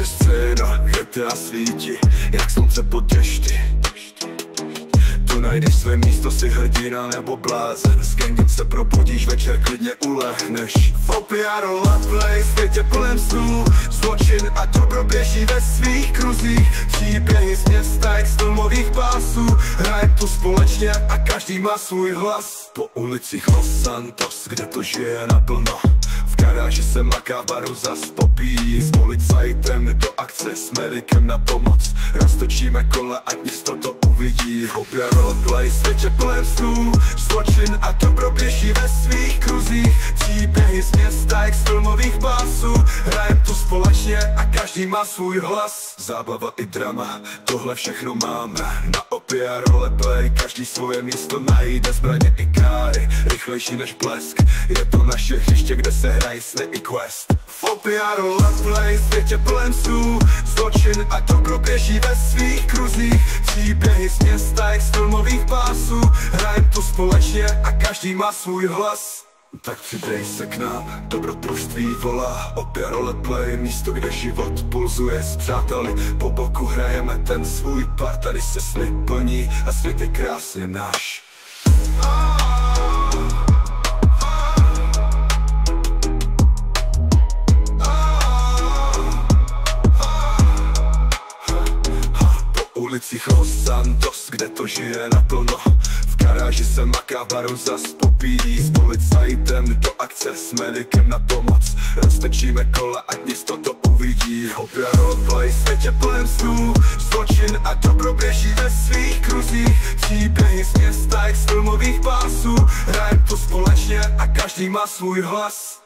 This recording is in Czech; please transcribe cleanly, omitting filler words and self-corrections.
scéna, GTA svítí, jak slunce pod dešti. Tu najdeš své místo, si hrdina nebo blázen. S gangem se probudíš, večer klidně ulehneš. Fopia, roleplay, světě plném snů. Zločin a dobro běží ve svých kruzích. Příběhy z města, jak z filmových pásů. Hrajem tu společně a každý má svůj hlas. Po ulicích Los Santos, kde to žije naplno. V garáži se maká, baru zas popíjí. S policajtem do akce, s medikem na pomoc. Roztočíme kola, ať město to uvidí. Fopia, roleplay, světě plném snů. Zločin a dobro běží ve svých kruzích. Příběhy z města, jak z filmových pásů. Hrajem tu společně a každý má svůj hlas. Zábava i drama, tohle všechno máme. Na Opia roleplay, každý svoje místo najde. Zbraně i káry, rychlejší než blesk. Je to naše hřiště, kde se hrají sny i quest. Fopia roleplay, světě plném snů. Zločin a dobro běží ve svých kruzích. Příběhy z města, jak z filmových pásů. Hrajem tu společně a každý má svůj hlas. Tak přidej se k nám, dobrodružství volá. Opia roleplay, místo, kde život pulzuje s přáteli. Po boku hrajeme ten svůj part, tady se sny plní a svět je krásně náš. Po ulicích Los Santos, kde to žije naplno. V garáži se maká, baru zas popíjí. S policajtem do akce, s medikem na pomoc. Roztečíme kola, ať město to uvidí. Opia roleplay, světě plném snů. Zločin a dobro běží ve svých kruzích. Příběhy z města, jak z filmových pásů. Hrajem to společně a každý má svůj hlas.